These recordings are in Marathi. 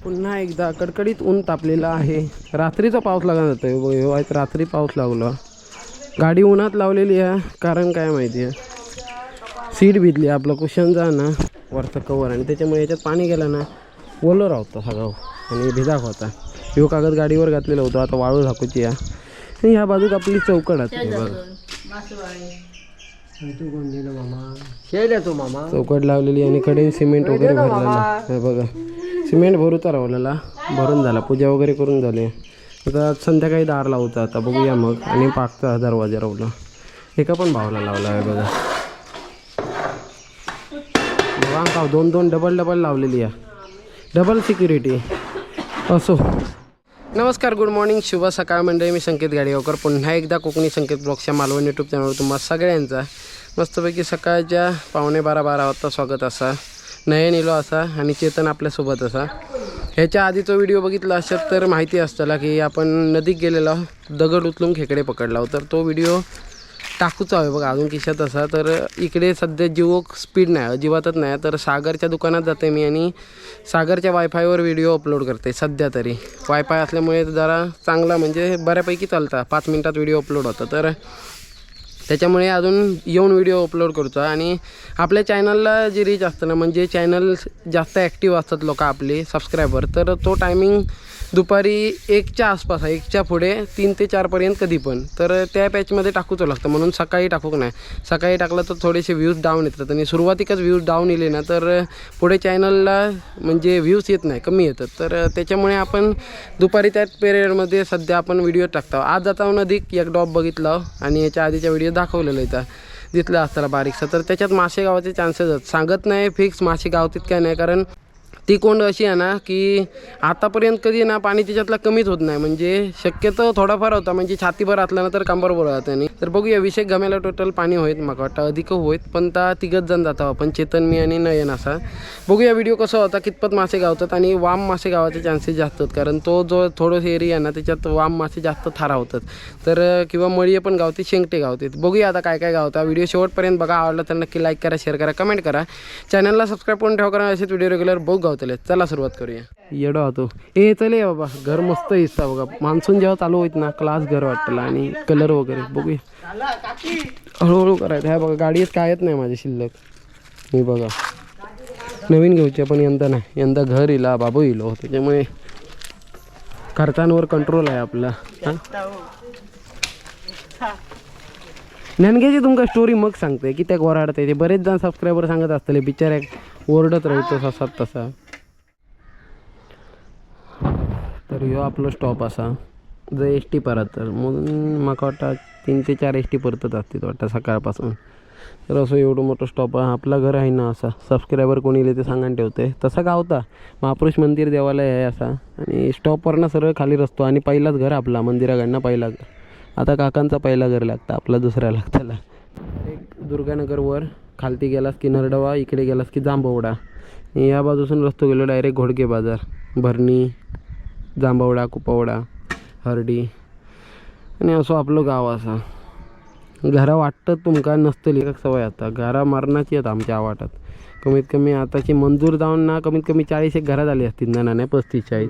पुन्हा एकदा कडकडीत ऊन तापलेला आहे. रात्रीचा पाऊस लागला जातोय. रात्री पाऊस लागला. गाडी उन्हात लावलेली आहे, कारण काय माहिती आहे, सीट भिजली आपलं कुशनचा ना वरचं कवर, आणि त्याच्यामुळे याच्यात पाणी गेलं ना ओलं राहतं सगळं आणि भिजाक होता. ह्यो कागद गाडीवर घातलेला होता, आता वाळू झाकूची आहे. आणि ह्या बाजूक आपली चौकट आहे बघा, चौकट लावलेली आणि कडे सिमेंट वगैरे भरलेला हे बघा. सिमेंट भरूचा रावलेला, भरून झाला, पूजा वगैरे करून झाली. आता संध्याकाळी दार लावता, आता बघूया मग. आणि पाकचा दरवाजा रावला, एका पण भावला लावला आहे बघा. बघा दोन डबल लावलेली आहे, डबल सिक्युरिटी. असो, नमस्कार, गुड मॉर्निंग, शुभ सकाळ मंडळी. मी संकेत गाडीवकर पुन्हा एकदा कोकणी संकेत ब्लॉगच्या मालवण यूट्यूब चॅनलवर तुम्हा सगळ्यांचा मस्तपैकी सकाळच्या 11:45 वाजता स्वागत असा. नयन इलो असा आणि चेतन आपल्यासोबत असा. ह्याच्या आधीचा व्हिडिओ बघितला असेल तर माहिती असताला की आपण नदीत गेलेलो, दगड उचलून खेकडे पकडला. तर तो व्हिडिओ टाकूचा आहे बघा, अजून किशात असा. तर इकडे सध्या जिओ स्पीड नाही, अजिबातच नाही. तर सागरच्या दुकानात जाते मी आणि सागरच्या वायफायवर व्हिडिओ अपलोड करते. सध्या तरी वायफाय असल्यामुळे जरा चांगला, म्हणजे बऱ्यापैकी चालता, 5 मिनिटात व्हिडिओ अपलोड होता. तर त्याच्यामुळे अजून येऊन व्हिडिओ अपलोड करतो. आणि आपल्या चॅनलला जी रीच असतं ना, म्हणजे चॅनल जास्त ॲक्टिव्ह असतात लोक आपले सबस्क्रायबर, तर तो टायमिंग दुपारी 1च्या आसपास आहे, 1च्या पुढे 3 ते 4पर्यंत कधी पण. तर त्या पॅचमध्ये टाकूचं लागतं, म्हणून सकाळी टाकूक नाही. सकाळी टाकलं तर थोडेसे व्ह्यूज डाऊन येतात, आणि सुरुवातीकच व्ह्यूज डाऊन येले ना तर पुढे चॅनलला म्हणजे व्ह्यूज येत नाही, कमी येतात. तर त्याच्यामुळे आपण दुपारी त्या पिरियडमध्ये सध्या आपण व्हिडिओ टाकतो. आज जाता नदीक एक डॉब बघितला आणि याच्या आधीच्या व्हिडिओ दाखवलेला इथं दिसलं असताना बारीकसा. तर त्याच्यात मासे गावाचे चान्सेस आहेत. सांगत नाही फिक्स मासे गावतात काय नाही, कारण ती कोंड अशी आहे ना की आतापर्यंत कधी ना पाणी त्याच्यातला कमीच होत नाही. म्हणजे शक्यतो थोडाफार होता, म्हणजे छातीभर असला ना तर कंबरभर होता. नाही तर बघूया, विषय गम्याला टोटल पाणी होईत, मला वाटतं अधिक होईत. पण त्या 3 जण जातो आपण, चेतन, मी आणि नयन असा. बघूया व्हिडिओ कसा होता, कितपत मासे गावतात. आणि वाम मासे गावाचे चान्सेस जास्त आहेत, कारण तो जो थोडंसं एरिया आहे ना त्याच्यात वाम मासे जास्त थारा होतात. तर किंवा मळी पण गावते, शेंगटे गावतात. बघूया आता काय काय गावतात. व्हिडिओ शेवटपर्यंत बघा. आवडला तर नक्की लाईक करा, शेअर करा, कमेंट करा. चॅनलला सबस्क्राईब करून ठेवा, कारण असेच व्हिडिओ रेग्युलर बघू गावतले. चला सुरुवात करूया. येडो होतो ए, चले बाबा, घर मस्त दिसता बघा. मान्सून जेव्हा चालू होईत ना, क्लास घर वाटलं. आणि कलर वगैरे बघूया, हळूहळू करायचं. ह्या बघा, गाडीत कायच नाही माझी शिल्लक. मी बघा नवीन घेऊची, पण यंदा नाही, यंदा घर इला बाबू इलो, त्याच्यामुळे खर्चांवर कंट्रोल आहे आपला. ननग्याची तुमका स्टोरी मग सांगते की त्या ओरडते. ते बरेच जण सबस्क्रायबर सांगत असतले, बिचाऱ्याक ओरडत राहतो तसा तसा. तर ह्यो आपलं स्टॉप असा जर एस टी परत, तर म्हणून म्हाका वाटतं 3 ते 4 एस टी परतच असतील वाटतं सकाळपासून. तर असं एवढं मोठं स्टॉप आहे. आपला घर आहे ना असा, सबस्क्रायबर कोणी येते ते सांगायला ठेवते. तसा गावता महापुरुष मंदिर देवालय आहे असा, आणि स्टॉपवरनं सरळ खाली रस्तो. आणि पहिलाच घर आपला मंदिराकडनं पहिला घर. आता काकांचा पहिला घर लागतं, आपला दुसरा लागताला. एक दुर्गानगरवर खालती गेलास की नरडवा, इकडे गेलास की जांभवडा. या बाजूसून रस्तो गेलो डायरेक्ट घोडके बाजार, भरणी, जांभवडा, कुपवडा, हर्डी. आणि असं आपलं गाव असा. घरा वाटतं तुमका नसतली एक सवय. आता घरा मारण्याची आहेत आमच्या आवाटात. कमीत कमी आताची मंजूर जाऊन ना कमीत कमी 40 एक घरं झाली असतील ना, नाही 35-40.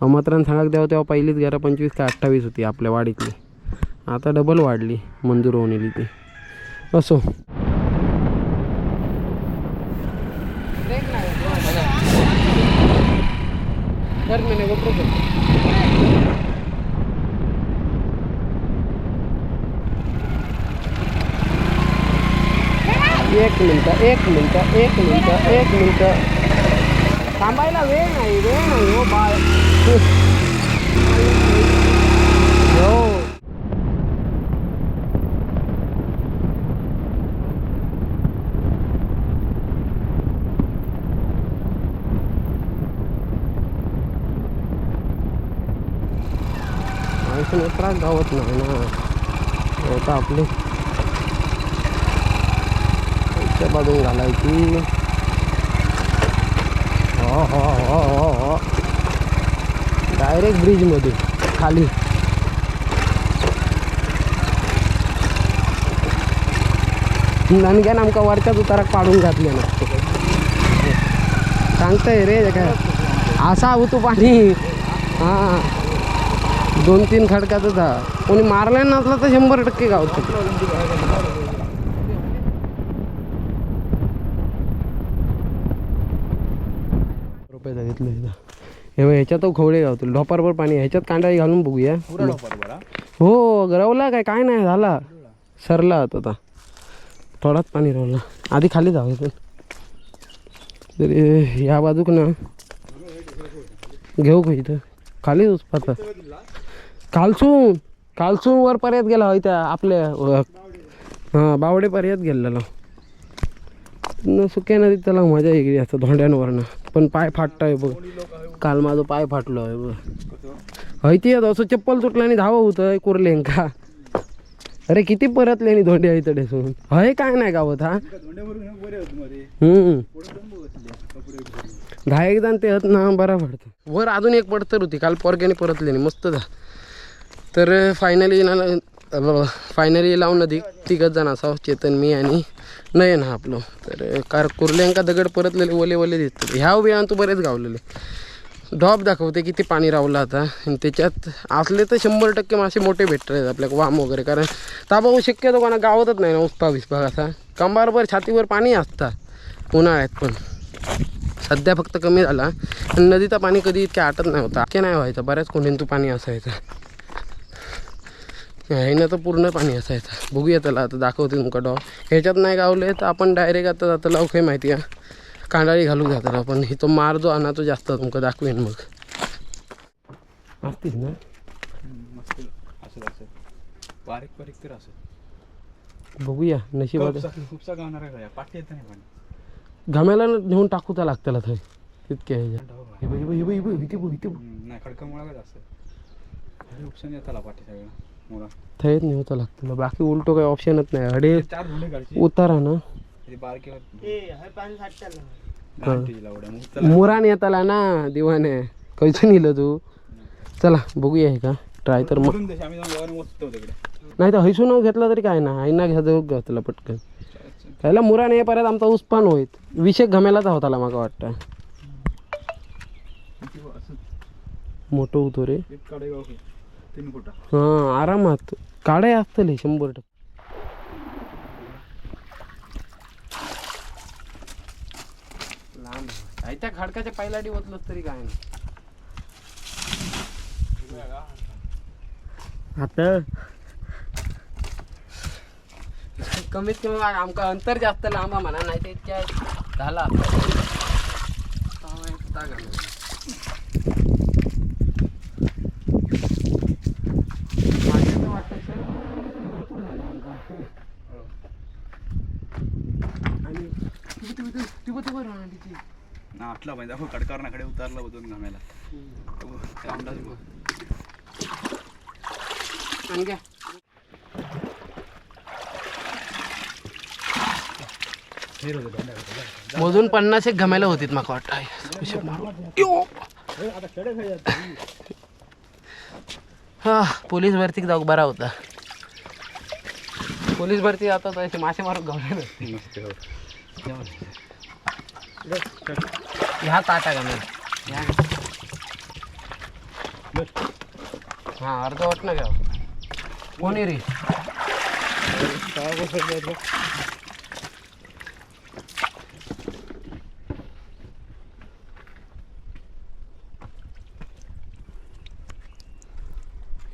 अमात्रानं सांगाक द्यावं तेव्हा पहिलीच घरं 25 का 28 होती आपल्या वाडीतली. आता डबल वाढली मंजूर होऊन येली ती. असो, एक मिनिट थांबायला वेळ नाही हो बाय. हो माणसं त्रास गावत नाही ना. आता आपले त्या बाजून घालायची. हो डायरेक्ट ब्रिजमध्ये खाली. ननग्यान आमका वरच्याच उताराक पाडून घातले ना, सांगताय रे काय. असा होतो पाणी. हां 2-3 खडकातच हा. कोणी मारला नसला तर 100% गावतो. रुपये घेतलं हे बघ, ह्याच्यात खवळे गावतील. ढोपारभर पाणी ह्याच्यात कांदा घालून बघूया. हो गरवला काय नाही झाला, सरला आता थोडाच पाणी राहिला. आधी खाली जाऊ तरी या बाजूक ना घेऊ का इथं खाली पाहता. कालसून वर पर्यंत गेला होय त्या आपल्या हां बावडे पर्यंत गेलेला. सुक्या नदीत त्याला मजा येईल असं धोंड्यांवरनं. पण पाय फाटताय बघ, काल माझं पाय फाटलो आहे बघ. हयती असं चप्पल तुटलं आणि धावं होतं कुरलें का. अरे किती परतले आणि धोंडे आहे तडे सोडून हय काय नाही गावत हा. दहा एकदा ते हत ना बरा पडतं. वर अजून एक पडतर होती काल पोरग्याने परतले नाही मस्त जा. तर फायनली लावून नदी 3 जण असावं, चेतन मी आणि नयन हा आपलं. तर कार कुर्ल्यांका दगड परतलेले ओले दिसतात. ह्या वेळान तू बरेच गावलेले. ढॉप दाखवते किती पाणी रावलं आता. आणि त्याच्यात असले तर 100% मासे मोठे भेटत आहेत आपल्याला वाम वगैरे. कारण ताबाऊ शक्यतो कोणा गावतच नाही ना उसपा विस्पा असा. कंबारभर छातीवर पाणी असतं उन्हाळ्यात, पण सध्या फक्त कमी झाला. आणि नदीचं पाणी कधी इतक्या आटत नाही होता, इतके नाही व्हायचं. बऱ्याच कोंडीन पाणी असायचं. ह्यानं तर पूर्ण पाणी असायचं. बघूया त्याला आता दाखवते तुमका डॉ. ह्याच्यात नाही गावले तर आपण डायरेक्ट आता जातं लावू काही माहिती आहे कांडाळी घालू घ्या त्याला. पण ही तो मार जो आणा तो जास्त तुमका दाखवेन मग असतील ना बारीक तर असं. बघूया नशिबात खूपसा गावणार आहे पाठी येत नाही. घाम्याला नेऊन टाकू त्या लागत्याला थंय तितके नाही खडकामुळा असं उपसन येताला पाठी सगळं मुळा थंयच नेऊचा लागतं. बाकी उलटो काही ऑप्शनच नाही. अडे 4 धुंडे काढची उतारा ना बारके मुरान येताला ना दिवाने कैसे नेलं तू. चला बघूया हे का ट्राय तर मग नाही तर हैसून घेतला तरी काय ना आईना घ्या जाऊ त्याला पटकन. त्याला मुरान येईपर्यंत आमचा उसपान होईत. विषय घमेलाच होताला मला वाटतं. मोठं होतो रे हां आरामात काढे असतले 100%. लांब त्या खडकाच्या पहिलाडी ओतलंच तरी काय नाही. आता कमीत कमी आमका अंतर जास्त लांब म्हणा नाही तर इतक्या झाला आटला पाहिजे आपण कडकारणाकडे उतारला बघून घामायला मोजून 50 घमेला होतीत माका वाटतं. हा पोलीस भरती जाऊ बरा होता. पोलीस भरती आता तर मासे मारून गावले नसते. ह्या ताटा घमेला हां अर्धवट ना घ्याव कोणी रे.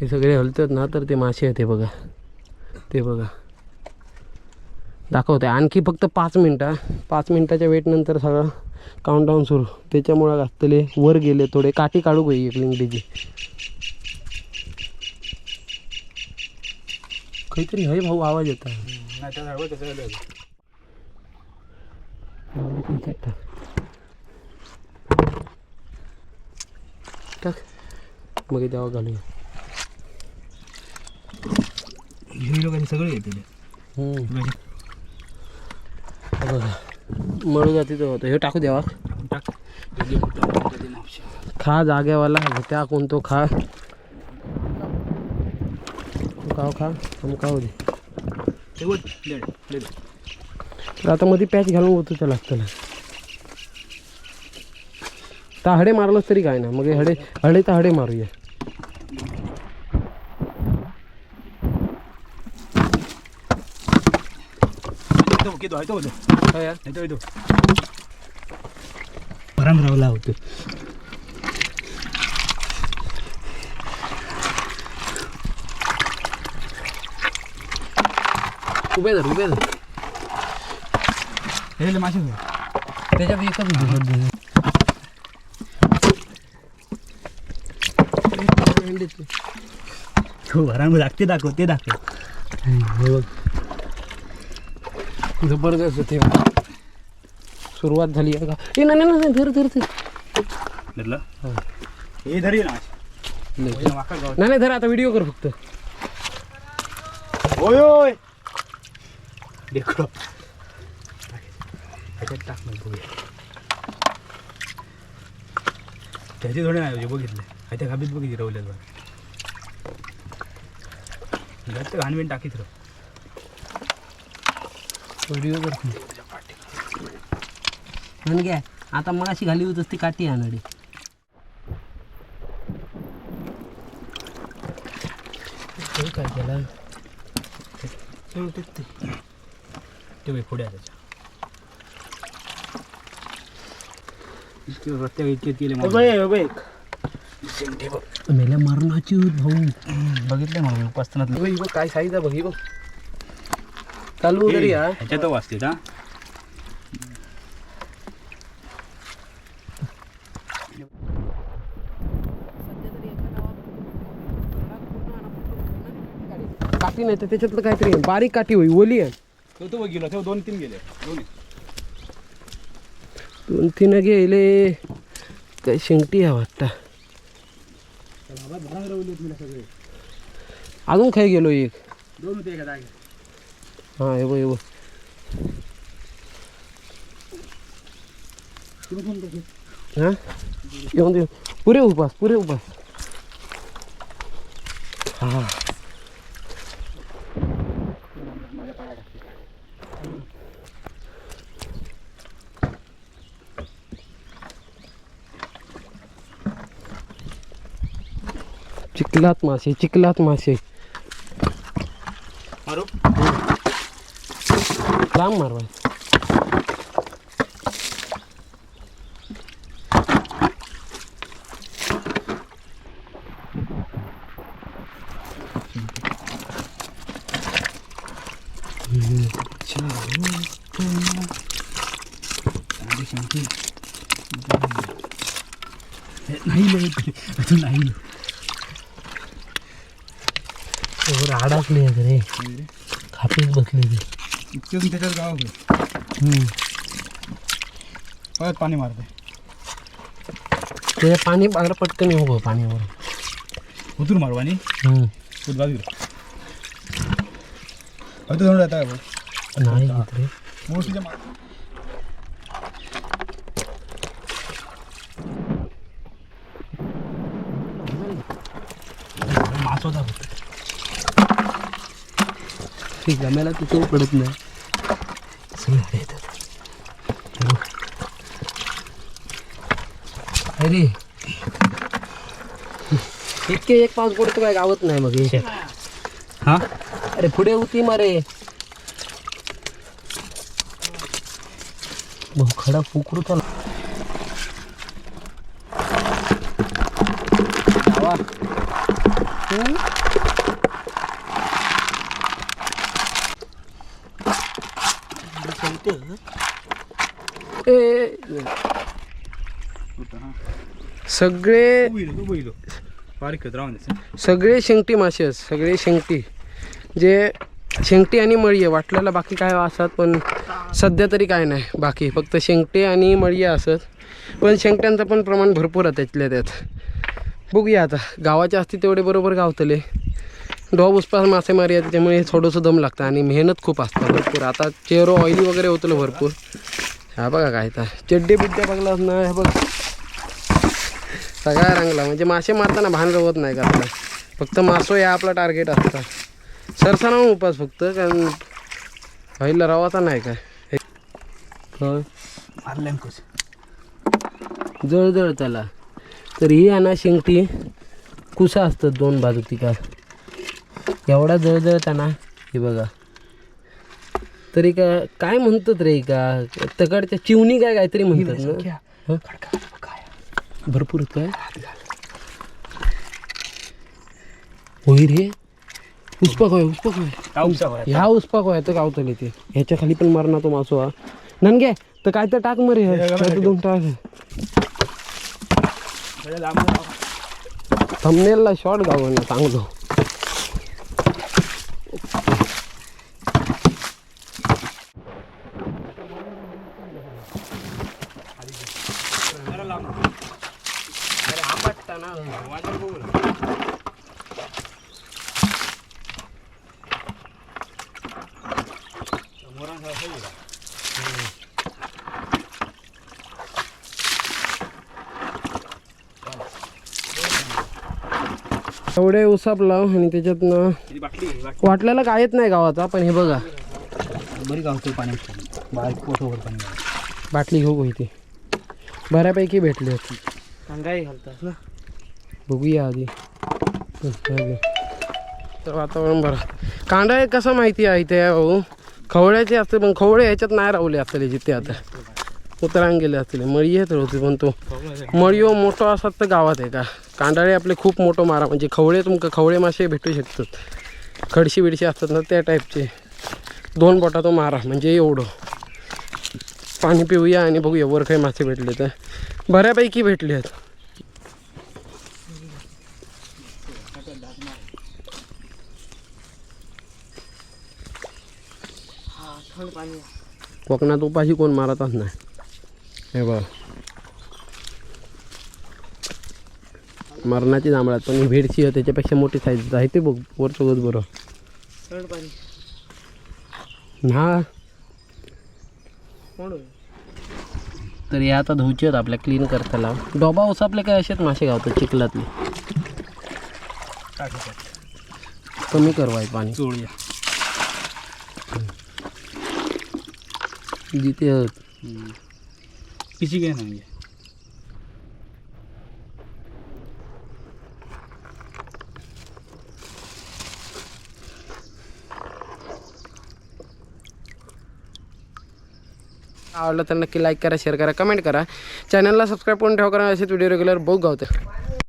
हे सगळे हलतात ना तर ते मासे आहेत. ते बघा दाखवते. आणखी फक्त 5 मिनटं. 5 मिनटाच्या वेट नंतर सगळं काउंटडाऊन सुरू. त्याच्यामुळं असतले वर गेले थोडे काठी काढू गई एक लिंगडीची काहीतरी हय भाऊ आवाज येता. टाक मग तेव्हा घालूया. लोकांनी सगळे येते मळू जाती तो होतं हे टाकू द्यावा. खा जागेवाला त्या कोणतो खा खा हम खाऊ दे. आता मध्ये पॅच घालून होतो त्या लागतं. तर हडे मारलंच तरी काय ना मग हे हडे तर हडे मारूया. रावला होतो उभे धर हे मासे त्याच्यात एकच होतं. भरांग लागते दाखव ते दाखव. जबरदस्त ते सुरुवात झाली आहे का? ए नाही नाही नाही, धर धर धर. धरलं हे धरी ना नाही नाही धर आता व्हिडिओ कर फक्त. ओय ओय देखो ह्याच्यात टाक मग बघूया. त्याचे थोडे नाही बघितले ह्याच्या खाबीत बघितले रवल्यात बघ जास्त घाणबीण टाकीत राह. व्हिडिओ कर आणि काय आता मगाशी घाली होत असते काठी आणडी. काय केलं ते पुढे त्याच्या रस्त्या इतके केले मेल्या मरणाची भाऊ. बघितले मग उपासनात बघ काय साईज आहे बघ ही बघ चालू तरी हा ह्याच्यात वाचते का काठी नाही तर त्याच्यातलं काहीतरी बारीक काठी होई ओली आहे. तो बघितला तेव्हा 2-3 गेले दोन्ही 2-3 गेले काय शेंगटी आहे वाटतं. अजून खाई गेलो एक 2 होते का जागे. हां हे बघ हे बघ हां येऊन दे पुरे उपास हां चिखलात मासे मारू लांब मारवा. नाही अडकले रे खापीच बसले इतकं त्याच्यात गाव परत पाणी मारते ते पाणी बाहेर पटकन येऊ पाणीवर उतरून मारू आणि बाजूला थोडं येतं का नाही घेत रे मोठीच्या मास होता गम्याला तिथे पडत नाही अरे इतके एक पाऊस पडतो काय गावत नाही मग हा अरे पुढे होती मारे भाऊ खडा फुकरू चला सगळे सगळे शेंगटी मासे आहेत सगळे शेंगटी जे शेंगटी आणि मळी वाटल्याला बाकी काय असतात पण सध्या तरी काय नाही बाकी फक्त शेंगटे आणि मळी असत पण शेंगट्यांचं पण प्रमाण भरपूर आहे त्यातल्या त्यात बघूया आता गावाच्या असते तेवढे बरोबर गावतले डॉब उसपास मासेमारी आहे त्याच्यामुळे थोडंसं दम लागतं आणि मेहनत खूप असतं भरपूर आता चेहरो ऑइली वगैरे होतं भरपूर हा बघा काय तर चड्डे बिड्डे बघलाच ना हे बघ सगळा रंगला म्हणजे मासे मारताना भान रवत नाही करता फक्त मासो या आपला टार्गेट असता सरसा ना उपास फक्त कारण व्हायला रवाचा नाही काय मारल्या जळजळ त्याला. तर ही आहे ना शेंगटी कुसा असतात दोन बाजू तिका एवढा जळजळताना हे बघा. तरी का काय म्हणतात रे का तकडच्या चिवणी काय काहीतरी म्हणतात ना. हं? भरपूर काय होई रे. उस्पाक होय ह्या उस्पाक होय तर गावतले ते ह्याच्या खाली पण मारणार तो मासो हा ननगे तर काय तर टाक मरे दोन टाक. थंबनेलला शॉर्ट गावांना चांगलो. एवढे उसाप लाव आणि त्याच्यातनं वाटल्याला काय येत नाही गावाचा. पण हे बघा बरी गावतो पाणी बारीक पोटवर पाणी बाटली घेऊ इथे बऱ्यापैकी भेटली होती. कांगाई घालतात ना. बघूया आधी. तर वातावरण बरं. कांदा एक कसं माहिती आहे इथे भाऊ खवड्याचे असते पण खवडे ह्याच्यात नाही रावले असले जिथे आता उतरांग गेले असतील. मळी येत होते पण तो मळीओ मोठो असतात तर गावात आहे का. कांडाळे आपले खूप मोठं मारा म्हणजे खवळे तुमका खवळे मासे भेटू शकतात. खडशी बिडशी असतात ना त्या टाईपचे 2 बोटा तो मारा म्हणजे एवढं. पाणी पिऊया आणि बघूया वर काही मासे भेटले तर बऱ्यापैकी भेटले आहेत. कोकणात उपाशी कोण मारतच नाही. हे बघ मरणाची जांभळात पण ही भेडची आहे त्याच्यापेक्षा मोठी साईज आहे ते बघ वर सगळंच बरं हा. तर हे आता धुवचे आहेत आपल्या क्लीन करताना. डोबा उसापले काय असेच मासे गावतात चिखलातले. कमी करवाय पाणी चोळूया जिथे पिशी घे ना. आवडलं तर नक्की लाईक करा शेअर करा कमेंट करा. चॅनलला सबस्क्राईब करून ठेवा कारण असेच व्हिडिओ रेग्युलर बघू गावते.